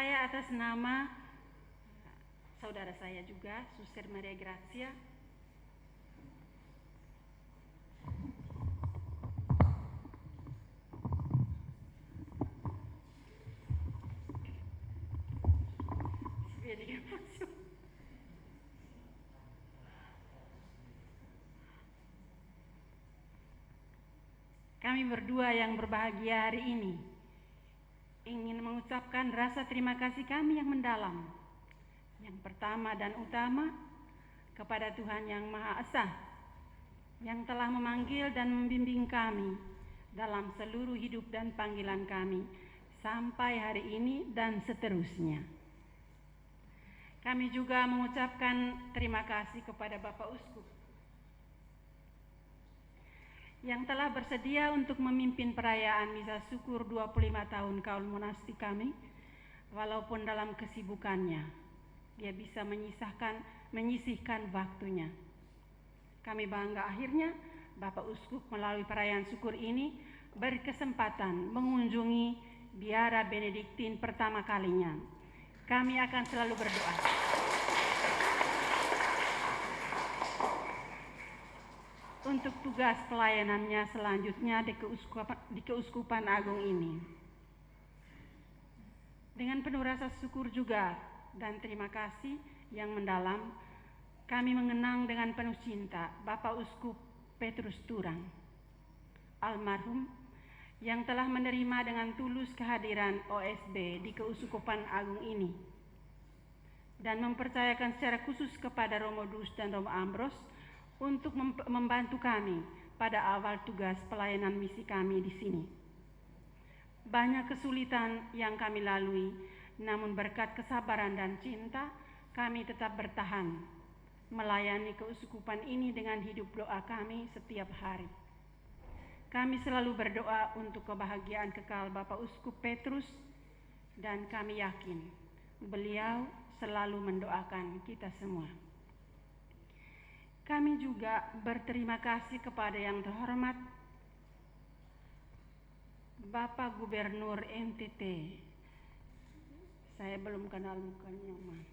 Saya atas nama saudara saya juga, Suster Maria Grazia, kami berdua yang berbahagia hari ini ingin mengucapkan rasa terima kasih kami yang mendalam. Yang pertama dan utama kepada Tuhan Yang Maha Esa yang telah memanggil dan membimbing kami dalam seluruh hidup dan panggilan kami sampai hari ini dan seterusnya. Kami juga mengucapkan terima kasih kepada Bapak Uskup yang telah bersedia untuk memimpin perayaan Misa Syukur 25 tahun Kaul Monastik kami, walaupun dalam kesibukannya dia bisa menyisihkan waktunya. Kami bangga akhirnya Bapak Uskup melalui perayaan syukur ini berkesempatan mengunjungi biara Benediktin pertama kalinya. Kami akan selalu berdoa untuk tugas pelayanannya selanjutnya di Keuskupan Agung ini. Dengan penuh rasa syukur juga dan terima kasih yang mendalam, kami mengenang dengan penuh cinta Bapak Uskup Petrus Turang, almarhum, yang telah menerima dengan tulus kehadiran OSB di Keuskupan Agung ini dan mempercayakan secara khusus kepada Romo Dus dan Romo Ambros untuk membantu kami pada awal tugas pelayanan misi kami di sini. Banyak kesulitan yang kami lalui, namun berkat kesabaran dan cinta, kami tetap bertahan melayani keuskupan ini dengan hidup doa kami setiap hari. Kami selalu berdoa untuk kebahagiaan kekal Bapak Uskup Petrus, dan kami yakin beliau selalu mendoakan kita semua. Kami juga berterima kasih kepada yang terhormat Bapak Gubernur NTT. Saya belum kenal mukanya, Mas.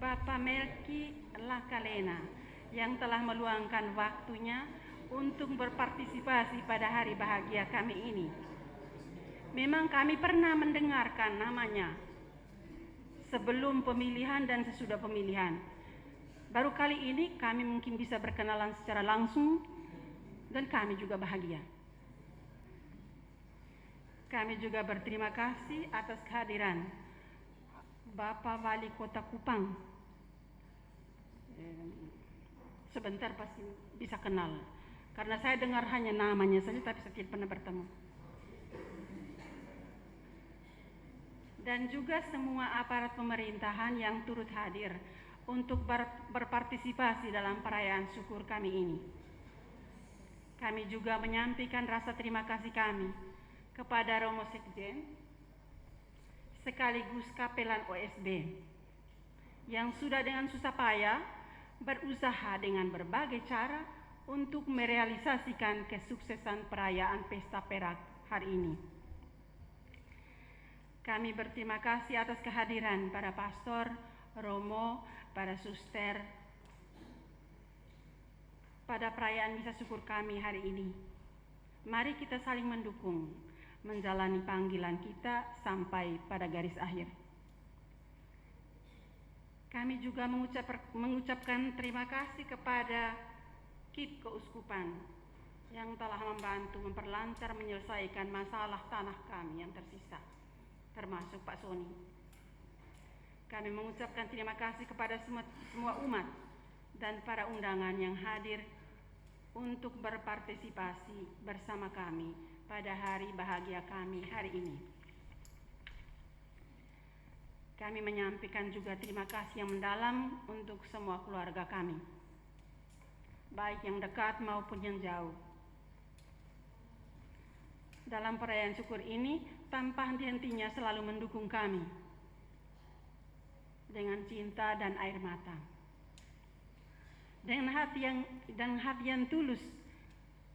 Bapak Melki Lakalena yang telah meluangkan waktunya untuk berpartisipasi pada hari bahagia kami ini. Memang kami pernah mendengarkan namanya sebelum pemilihan dan sesudah pemilihan. Baru kali ini kami mungkin bisa berkenalan secara langsung dan kami juga bahagia. Kami juga berterima kasih atas kehadiran Bapak Wali Kota Kupang. Sebentar pasti bisa kenal, karena saya dengar hanya namanya saja tapi saya tidak pernah bertemu. Dan juga semua aparat pemerintahan yang turut hadir untuk berpartisipasi dalam perayaan syukur kami ini. Kami juga menyampaikan rasa terima kasih kami kepada Romo Sekjen sekaligus Kapelan OSB yang sudah dengan susah payah berusaha dengan berbagai cara untuk merealisasikan kesuksesan perayaan Pesta Perak hari ini. Kami berterima kasih atas kehadiran para pastor, romo, para suster pada perayaan Misa Syukur kami hari ini. Mari kita saling mendukung, menjalani panggilan kita sampai pada garis akhir. Kami juga mengucapkan terima kasih kepada KIP Keuskupan yang telah membantu memperlancar menyelesaikan masalah tanah kami yang tersisa, termasuk Pak Soni. Kami mengucapkan terima kasih kepada semua umat dan para undangan yang hadir untuk berpartisipasi bersama kami pada hari bahagia kami hari ini. Kami menyampaikan juga terima kasih yang mendalam untuk semua keluarga kami, baik yang dekat maupun yang jauh. Dalam perayaan syukur ini, tanpa henti-hentinya selalu mendukung kami dengan cinta dan air mata. Dengan hati yang tulus,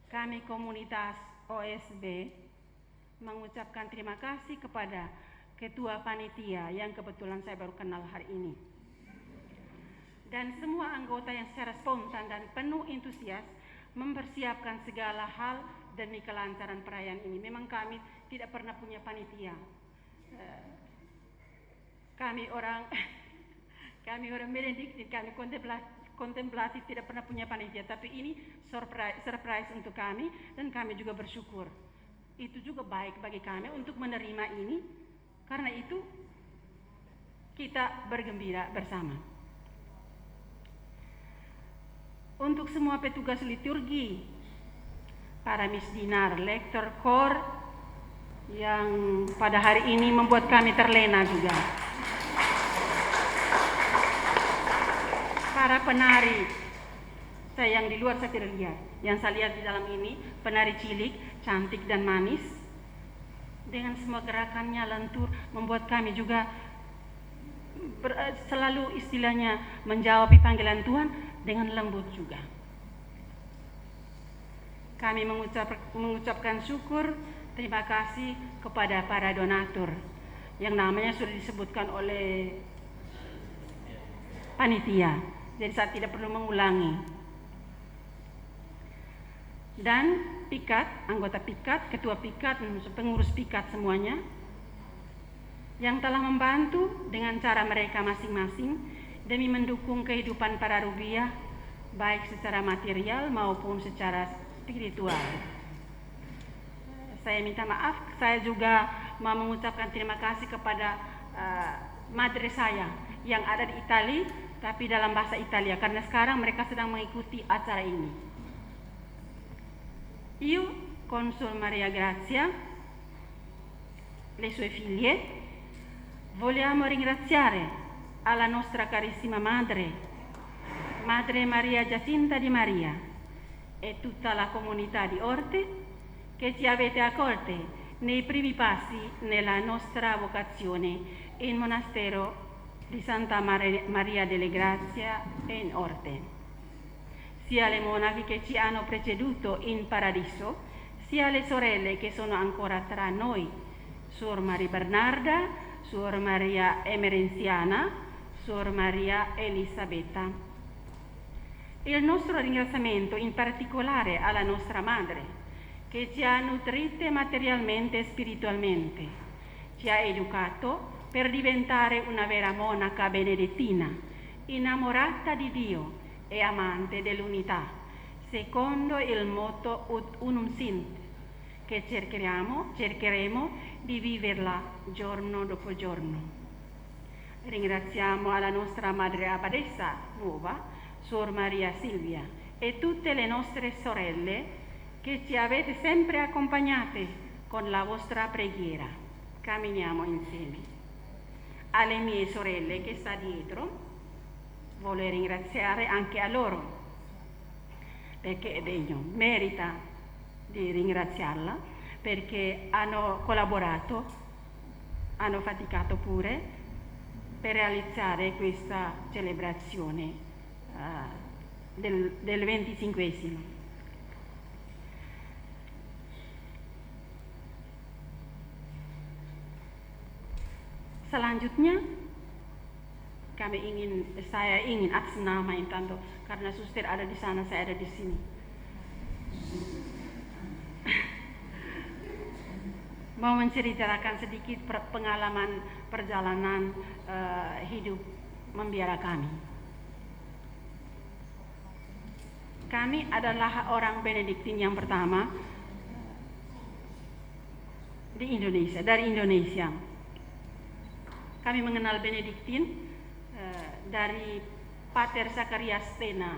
kami komunitas OSB mengucapkan terima kasih kepada Ketua Panitia yang kebetulan saya baru kenal hari ini, dan semua anggota yang secara spontan dan penuh antusias mempersiapkan segala hal demi kelancaran perayaan ini. Memang kami tidak pernah punya panitia. Kami orang Benediktin, kami kontemplatif tidak pernah punya panitia, tapi ini surprise untuk kami dan kami juga bersyukur. Itu juga baik bagi kami untuk menerima ini, karena itu kita bergembira bersama. Untuk semua petugas liturgi, para misdinar, lektor, kor yang pada hari ini membuat kami terlena juga. Para penari, saya yang di luar saya tidak lihat, yang saya lihat di dalam ini penari cilik, cantik dan manis, dengan semua gerakannya lentur membuat kami juga selalu istilahnya menjawab panggilan Tuhan dengan lembut juga. Kami mengucapkan syukur, terima kasih kepada para donatur yang namanya sudah disebutkan oleh panitia, jadi saya tidak perlu mengulangi. Dan pikat, anggota pikat, ketua pikat, pengurus pikat semuanya yang telah membantu dengan cara mereka masing-masing demi mendukung kehidupan para rubiah baik secara material maupun secara spiritual. Saya minta maaf, saya juga mau mengucapkan terima kasih kepada madre saya yang ada di Italia tapi dalam bahasa Italia, karena sekarang mereka sedang mengikuti acara ini. Io, Consul Maria Grazia, le sue figlie, vogliamo ringraziare alla nostra carissima madre, Madre Maria Giacinta di Maria, e tutta la comunità di Orte che ci avete accolte nei primi passi nella nostra vocazione in monastero di Santa Maria delle Grazie in Orte. Sia le monache che ci hanno preceduto in paradiso, sia le sorelle che sono ancora tra noi, Suor Maria Bernarda, Suor Maria Emerenziana, Suor Maria Elisabetta. Il nostro ringraziamento in particolare alla nostra madre, che ci ha nutrite materialmente e spiritualmente, ci ha educato per diventare una vera monaca benedettina, innamorata di Dio e amante dell'unità, secondo il motto Ut unum sint, che cercheremo di viverla giorno dopo giorno. Ringraziamo alla nostra madre abbadessa nuova, Suor Maria Silvia, e tutte le nostre sorelle che ci avete sempre accompagnate con la vostra preghiera. Camminiamo insieme. Alle mie sorelle che sta dietro, voglio ringraziare anche a loro, perché è degno, merita di ringraziarla, perché hanno collaborato, hanno faticato pure per realizzare questa celebrazione del 25esimo. Selanjutnya saya ingin atas nama Intanto, karena suster ada di sana, saya ada di sini. Mau menceritakan sedikit pengalaman perjalanan hidup membiara kami. Kami adalah orang Benediktin yang pertama di Indonesia, dari Indonesia. Kami mengenal Benediktin dari Pater Zacharias Stena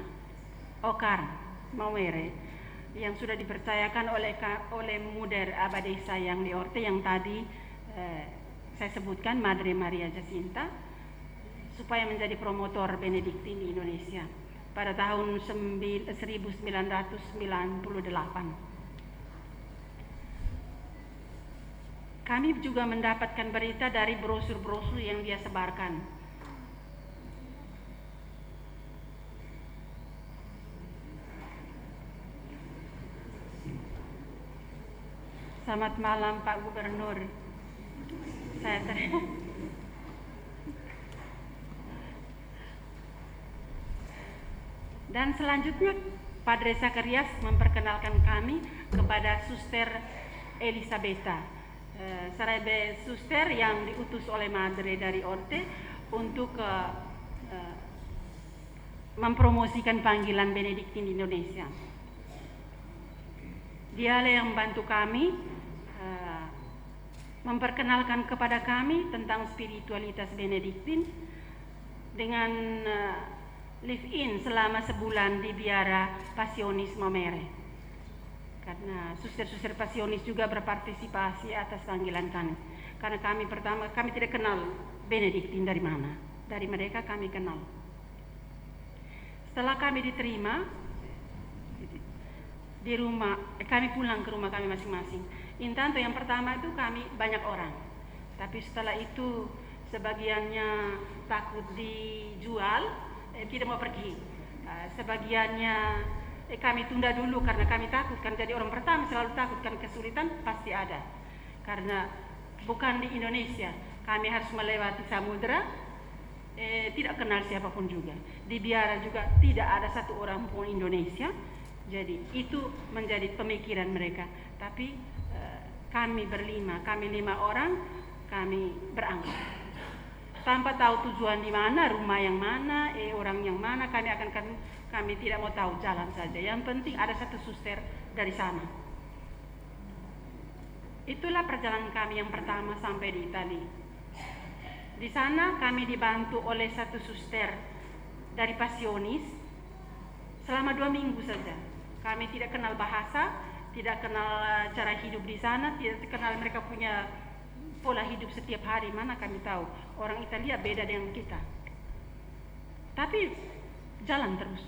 Okar Mawere, yang sudah dipercayakan oleh Muder Abadesa yang di Orte yang tadi saya sebutkan, Madre Maria Jacinta, supaya menjadi promotor Benediktin di Indonesia pada tahun 1998. Kami juga mendapatkan berita dari brosur-brosur yang dia sebarkan. Selamat malam Pak Gubernur. Dan selanjutnya Padre Zakarias memperkenalkan kami kepada Suster Elisabetta, sarebbe suster yang diutus oleh Madre dari Orte untuk mempromosikan panggilan Benediktin di Indonesia. Dialah yang membantu kami memperkenalkan kepada kami tentang spiritualitas Benediktin dengan live-in selama sebulan di Biara Passionis Momere. Karena suster-suster Passionis juga berpartisipasi atas panggilan kami. Karena kami tidak kenal Benediktin dari mana. Dari mereka kami kenal. Setelah kami diterima di rumah, kami pulang ke rumah kami masing-masing. Intanto yang pertama itu kami banyak orang, tapi setelah itu sebagiannya takut dijual, tidak mau pergi. Sebagiannya kami tunda dulu karena kami takut, kan jadi orang pertama selalu takut, kan kesulitan pasti ada. Karena bukan di Indonesia, kami harus melewati samudera, tidak kenal siapapun juga. Di Biara juga tidak ada satu orang pun Indonesia. Jadi itu menjadi pemikiran mereka. Tapi kami berlima, kami 5 orang, kami berangkat. Tanpa tahu tujuan di mana, rumah yang mana, orang yang mana, kami tidak mau tahu, jalan saja. Yang penting ada satu suster dari sana. Itulah perjalanan kami yang pertama sampai di Italia. Di sana kami dibantu oleh satu suster dari Passionis selama 2 minggu saja. Kami tidak kenal bahasa, tidak kenal cara hidup di sana, tidak kenal mereka punya pola hidup setiap hari, mana kami tahu. Orang Italia beda dengan kita. Tapi jalan terus.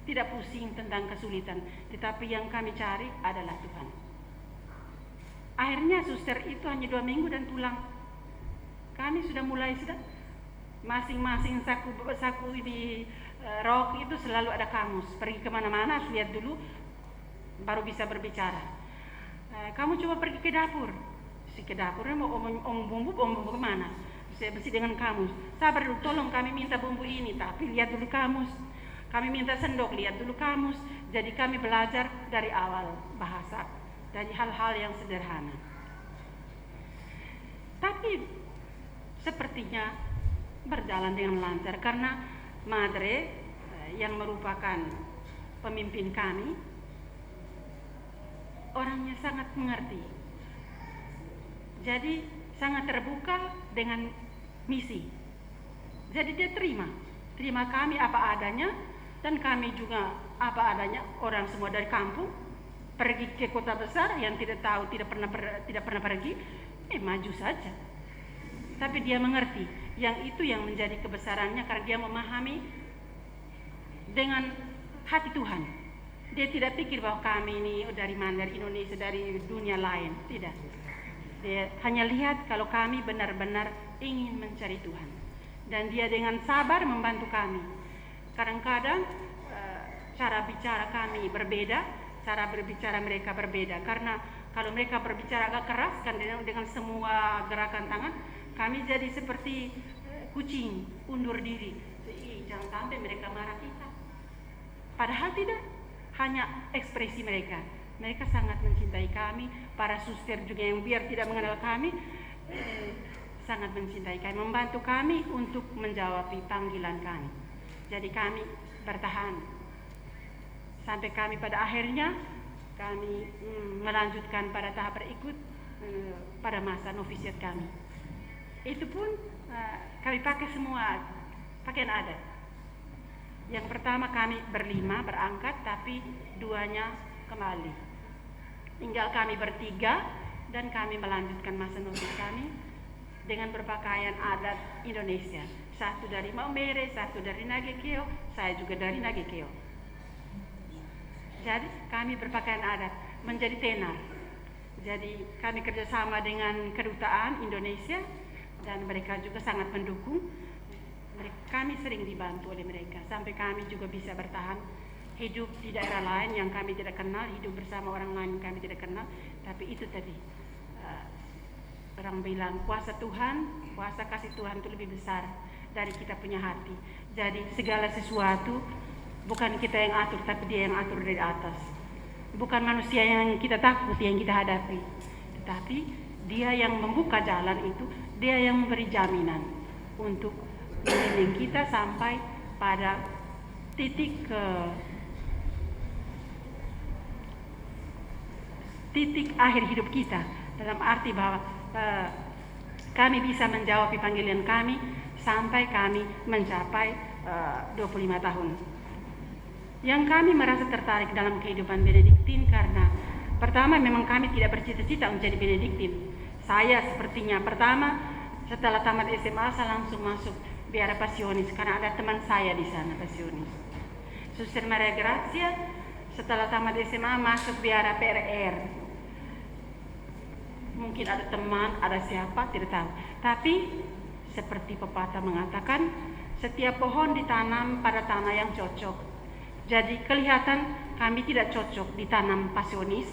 Tidak pusing tentang kesulitan, tetapi yang kami cari adalah Tuhan. Akhirnya suster itu hanya 2 minggu dan pulang. Kami sudah masing-masing saku di rok itu selalu ada kamus. Pergi kemana-mana harus lihat dulu, baru bisa berbicara. Kamu coba pergi ke dapur. Ke dapurnya mau bumbu kemana? Saya bersih dengan kamus. Sabar dulu, tolong kami minta bumbu ini, tapi lihat dulu kamus. Kami minta sendok, lihat dulu kamus. Jadi kami belajar dari awal bahasa, dari hal-hal yang sederhana. Tapi sepertinya berjalan dengan lancar karena Madre yang merupakan pemimpin kami orangnya sangat mengerti. Jadi sangat terbuka dengan misi. Jadi dia terima kami apa adanya, dan kami juga apa adanya. Orang semua dari kampung pergi ke kota besar yang tidak tahu, tidak pernah pergi, maju saja. Tapi dia mengerti, yang itu yang menjadi kebesarannya karena dia memahami dengan hati Tuhan. Dia tidak pikir bahwa kami ini dari mana, dari Indonesia, dari dunia lain. Tidak. Dia hanya lihat kalau kami benar-benar ingin mencari Tuhan. Dan dia dengan sabar membantu kami. Kadang-kadang cara bicara kami berbeda, cara berbicara mereka berbeda. Karena kalau mereka berbicara agak keras, kan dengan semua gerakan tangan, kami jadi seperti kucing, undur diri. Jangan sampai mereka marah kita. Padahal tidak. Hanya ekspresi mereka. Mereka sangat mencintai kami. Para suster juga yang biar tidak mengenal kami, sangat mencintai kami, membantu kami untuk menjawab panggilan kami. Jadi kami bertahan sampai kami pada akhirnya kami melanjutkan pada tahap berikut pada masa novisiat kami. Itu pun kami pakai semua pakaian adat. Yang pertama kami berlima berangkat, tapi 2-nya kembali. Tinggal kami bertiga dan kami melanjutkan masa novis kami dengan berpakaian adat Indonesia. Satu dari Momere, satu dari Nagekeo, saya juga dari Nagekeo. Jadi kami berpakaian adat menjadi tenar. Jadi kami kerjasama dengan kedutaan Indonesia dan mereka juga sangat mendukung. Kami sering dibantu oleh mereka sampai kami juga bisa bertahan hidup di daerah lain yang kami tidak kenal, hidup bersama orang lain yang kami tidak kenal. Tapi itu tadi, orang bilang kuasa Tuhan, kuasa kasih Tuhan itu lebih besar dari kita punya hati. Jadi segala sesuatu bukan kita yang atur, tapi Dia yang atur dari atas. Bukan manusia yang kita takuti, yang kita hadapi, tetapi Dia yang membuka jalan itu, Dia yang memberi jaminan untuk membimbing kita sampai pada titik akhir hidup kita, dalam arti bahwa kami bisa menjawab panggilan kami sampai kami mencapai 25 tahun. Yang kami merasa tertarik dalam kehidupan Benediktin karena pertama memang kami tidak bercita-cita menjadi Benediktin. Saya sepertinya pertama setelah tamat SMA saya langsung masuk biara Pasionis karena ada teman saya di sana Pasionis. Suster Maria Grazia setelah tamat SMA masuk biara PRR. Mungkin ada teman, ada siapa, tidak tahu. Tapi seperti pepatah mengatakan, setiap pohon ditanam pada tanah yang cocok. Jadi kelihatan kami tidak cocok ditanam Pasionis,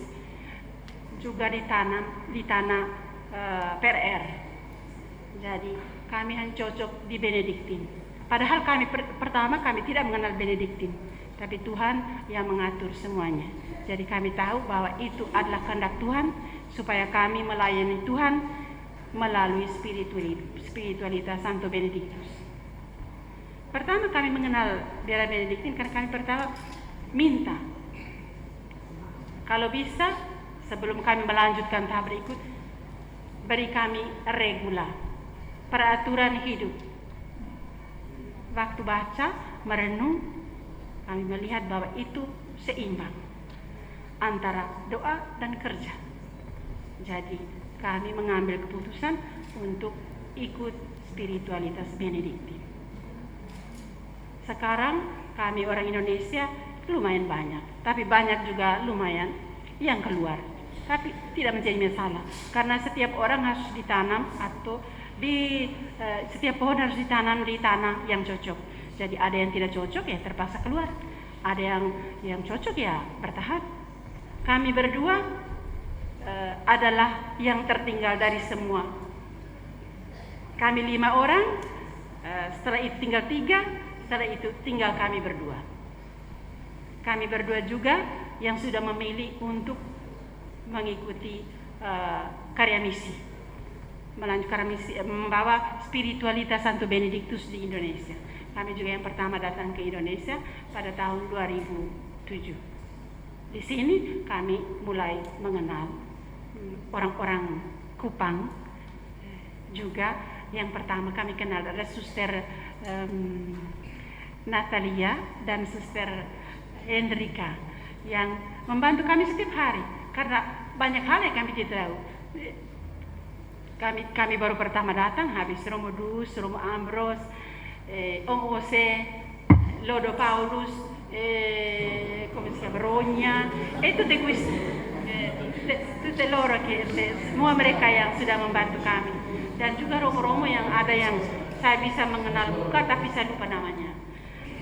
juga ditanam di tanah PRR. Jadi kami hanya cocok di Benediktin. Padahal kami pertama kami tidak mengenal Benediktin, tapi Tuhan yang mengatur semuanya. Jadi kami tahu bahwa itu adalah kehendak Tuhan supaya kami melayani Tuhan melalui spiritualitas Santo Benediktus. Pertama kami mengenal biara Benediktin karena kami pertama minta, kalau bisa sebelum kami melanjutkan tahap berikut, beri kami regula, peraturan hidup. Waktu baca, merenung, kami melihat bahwa itu seimbang antara doa dan kerja. Jadi kami mengambil keputusan untuk ikut spiritualitas Benediktin. Sekarang kami orang Indonesia lumayan banyak, tapi banyak juga lumayan yang keluar. Tapi tidak menjadi masalah, karena setiap orang harus ditanam atau setiap pohon harus ditanam di tanah yang cocok. Jadi ada yang tidak cocok ya terpaksa keluar, ada yang cocok ya bertahan. Kami berdua adalah yang tertinggal dari semua. Kami 5 orang, setelah itu tinggal 3. Setelah itu tinggal kami berdua. Kami berdua juga yang sudah memilih untuk mengikuti karya misi, melanjutkan misi, membawa spiritualitas Santo Benediktus di Indonesia. Kami juga yang pertama datang ke Indonesia pada tahun 2007. Di sini kami mulai mengenal orang-orang Kupang. Juga yang pertama kami kenal adalah Suster Natalia dan Suster Hendrika yang membantu kami setiap hari karena banyak hal yang kami tidak tahu. Kami baru pertama datang habis Romo Dus, Romo Ambros, Om Jose, Lodo Paulus, come si chiama, Rogna, e tutte loro che semua mereka yang sudah membantu kami, dan juga romo-romo yang ada yang saya bisa mengenal muka tapi saya lupa namanya.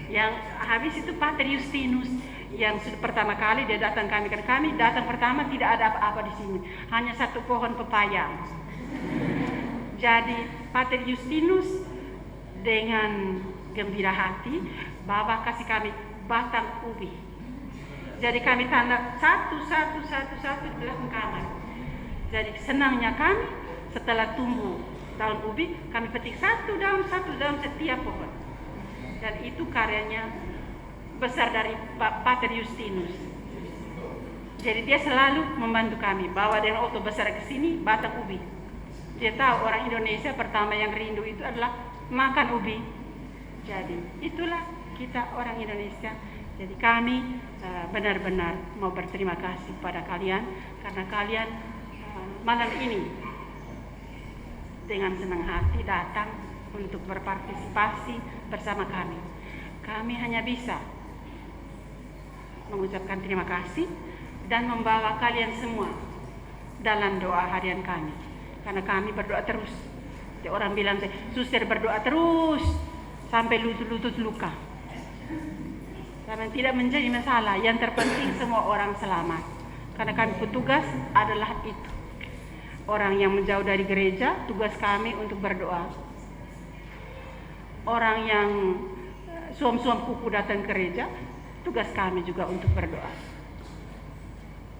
Yang habis itu Pater Justinus yang sudah pertama kali dia datang kami datang pertama tidak ada apa-apa di sini, hanya satu pohon pepaya. Jadi Pater Justinus dengan gembira hati bawa kasih kami batang ubi. Jadi kami tanda satu di belakang kamar. Jadi senangnya kami setelah tumbuh daun ubi, kami petik satu daun setiap pohon. Dan itu karyanya besar dari Pater Justinus. Jadi dia selalu membantu kami bawa dengan auto besar ke sini batang ubi. Dia tahu orang Indonesia pertama yang rindu itu adalah makan ubi. Jadi itulah kita orang Indonesia. Jadi kami benar-benar mau berterima kasih pada kalian karena kalian malam ini dengan senang hati datang untuk berpartisipasi bersama kami. Kami hanya bisa mengucapkan terima kasih dan membawa kalian semua dalam doa harian kami. Karena kami berdoa terus. Orang bilang, suster berdoa terus sampai lutut luka. Karena tidak menjadi masalah. Yang terpenting semua orang selamat. Karena kami petugas adalah itu. Orang yang menjauh dari gereja, tugas kami untuk berdoa. Orang yang suam-suam kuku datang ke gereja, tugas kami juga untuk berdoa.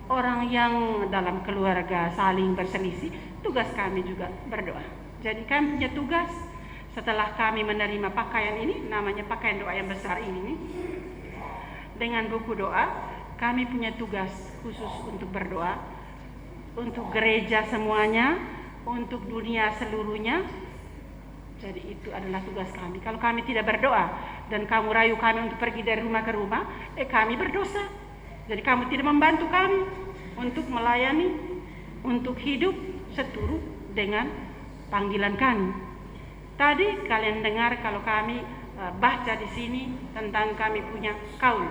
Orang yang dalam keluarga saling berselisih, tugas kami juga berdoa. Jadi kami punya tugas setelah kami menerima pakaian ini, namanya pakaian doa yang besar ini, dengan buku doa, kami punya tugas khusus untuk berdoa, untuk gereja semuanya, untuk dunia seluruhnya. Jadi itu adalah tugas kami. Kalau kami tidak berdoa dan kamu rayu kami untuk pergi dari rumah ke rumah, kami berdosa. Jadi kamu tidak membantu kami untuk melayani, untuk hidup seturut dengan panggilan kami. Tadi kalian dengar kalau kami baca di sini tentang kami punya kaul.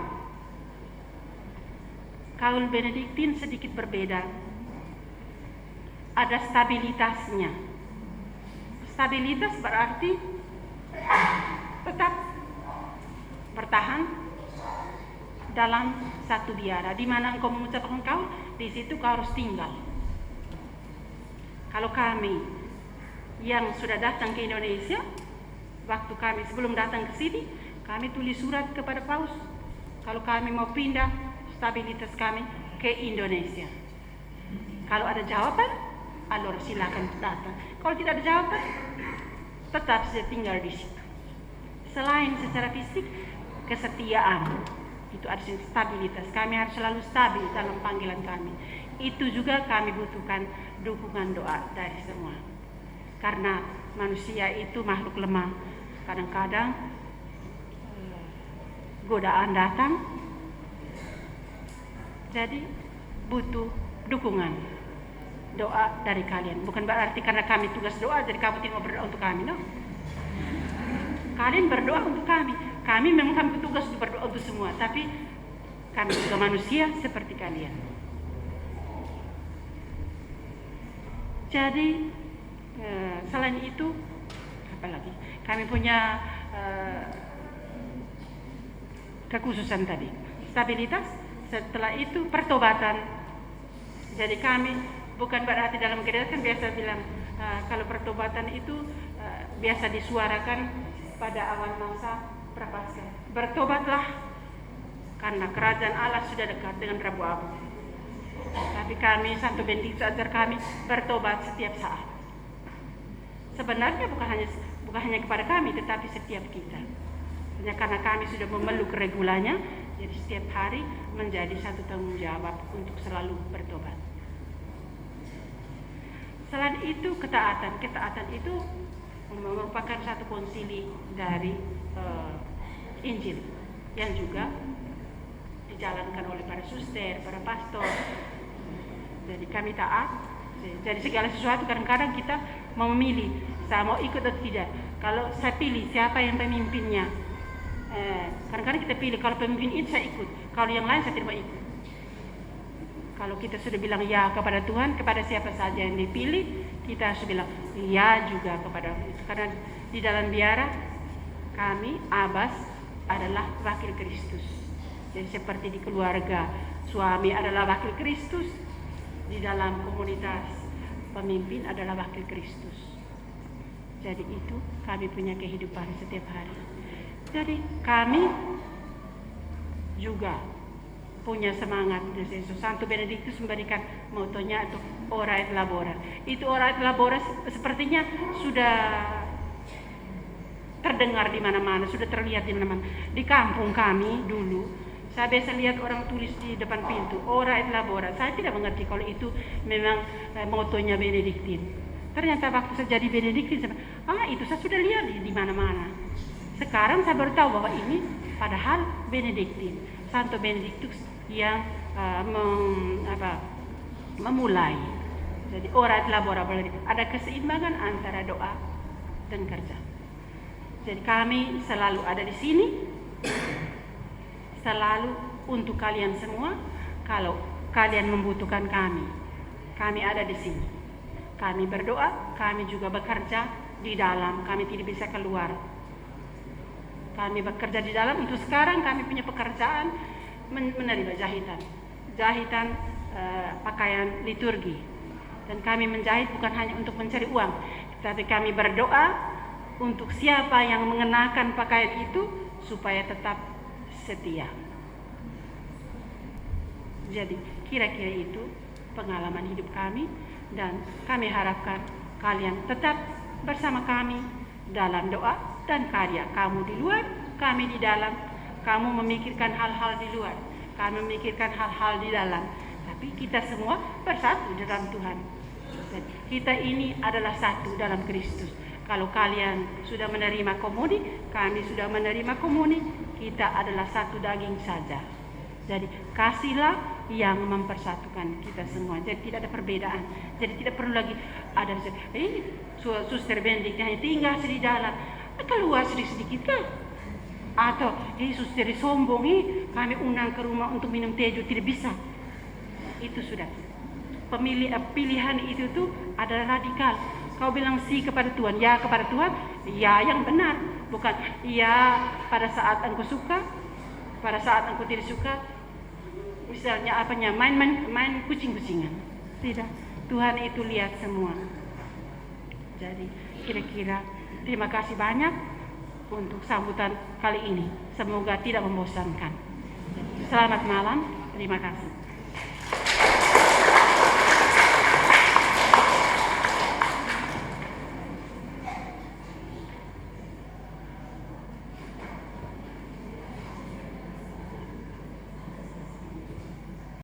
Kaul Benediktin sedikit berbeda. Ada stabilitasnya. Stabilitas berarti tetap bertahan dalam satu biara. Di mana engkau mengucapkan kaul, di situ kau harus tinggal. Kalau kami yang sudah datang ke Indonesia, waktu kami sebelum datang ke sini, kami tulis surat kepada Paus. Kalau kami mau pindah stabilitas kami ke Indonesia. Kalau ada jawaban, alur silakan datang. Kalau tidak ada jawaban, tetap saya tinggal di situ. Selain secara fisik, kesetiaan itu ada stabilitas. Kami harus selalu stabil dalam panggilan kami. Itu juga kami butuhkan dukungan doa dari semua. Karena manusia itu makhluk lemah. Kadang-kadang godaan datang. Jadi butuh dukungan doa dari kalian. Bukan berarti karena kami tugas doa jadi kamu tidak mau berdoa untuk kami, no. Kalian berdoa untuk kami. Kami memang kami tugas untuk berdoa untuk semua, tapi kami juga manusia seperti kalian. Jadi selain itu apa lagi? Kami punya kekhususan tadi, stabilitas. Setelah itu pertobatan. Jadi kami bukan berarti dalam gereja kan biasa bilang kalau pertobatan itu biasa disuarakan pada awal masa prapaskah. Bertobatlah karena kerajaan Allah sudah dekat dengan Rabu-Abu. Tapi kami Santo Benediktus ajar kami bertobat setiap saat. Sebenarnya bukan hanya kepada kami, tetapi setiap kita. Hanya karena kami sudah memeluk regulanya, jadi setiap hari menjadi satu tanggung jawab untuk selalu bertobat. Selain itu ketaatan. Ketaatan itu merupakan satu konsili dari Injil yang juga dijalankan oleh para suster, para pastor. Jadi kami taat. Jadi segala sesuatu kadang-kadang kita mau memilih, saya mau ikut atau tidak. Kalau saya pilih siapa yang pemimpinnya, kadang-kadang kita pilih kalau pemimpin itu saya ikut, kalau yang lain saya tidak mau ikut. Kalau kita sudah bilang ya kepada Tuhan, kepada siapa saja yang dipilih, kita harus bilang ya juga kepada itu. Karena di dalam biara kami Abbas adalah wakil Kristus. Jadi seperti di keluarga suami adalah wakil Kristus, di dalam komunitas pemimpin adalah wakil Kristus. Jadi itu kami punya kehidupan setiap hari. Jadi kami juga punya semangat. Santo Benediktus memberikan motonya itu ora et labora. Itu ora et labora sepertinya sudah terdengar di mana-mana, sudah terlihat di mana-mana. Di kampung kami dulu, saya biasa lihat orang tulis di depan pintu, ora et labora. Saya tidak mengerti kalau itu memang motonya Benediktin. Ternyata waktu saya jadi Benediktin, itu saya sudah lihat di mana-mana. Sekarang saya baru tahu bahwa ini padahal Benediktin, Santo Benediktus yang memulai. Jadi ora et labora, ada keseimbangan antara doa dan kerja. Jadi kami selalu ada di sini, selalu untuk kalian semua. Kalau kalian membutuhkan kami ada di sini. Kami berdoa, kami juga bekerja di dalam, kami tidak bisa keluar. Kami bekerja di dalam. Untuk sekarang kami punya pekerjaan menerima jahitan pakaian liturgi. Dan kami menjahit bukan hanya untuk mencari uang, tapi kami berdoa untuk siapa yang mengenakan pakaian itu supaya tetap setia. Jadi kira-kira itu pengalaman hidup kami, dan kami harapkan kalian tetap bersama kami dalam doa dan karya. Kamu di luar, kami di dalam. Kamu memikirkan hal-hal di luar, kami memikirkan hal-hal di dalam. Tapi kita semua bersatu dalam Tuhan. Dan kita ini adalah satu dalam Kristus. Kalau kalian sudah menerima komuni, kami sudah menerima komuni, kita adalah satu daging saja. Jadi kasihlah yang mempersatukan kita semua. Jadi tidak ada perbedaan. Jadi tidak perlu lagi ada Suster Bendik hanya tinggal di dalam, keluar sedikit kan? Atau Suster sombong, kami undang ke rumah untuk minum teh, tidak bisa. Itu sudah pilihan itu tuh adalah radikal. Kau bilang sih kepada Tuhan, ya kepada Tuhan, ya yang benar, bukan ya pada saat engkau suka, pada saat engkau tidak suka. Misalnya main kucing-kucingan. Tidak, Tuhan itu lihat semua. Jadi kira-kira terima kasih banyak untuk sambutan kali ini. Semoga tidak membosankan. Selamat malam, terima kasih.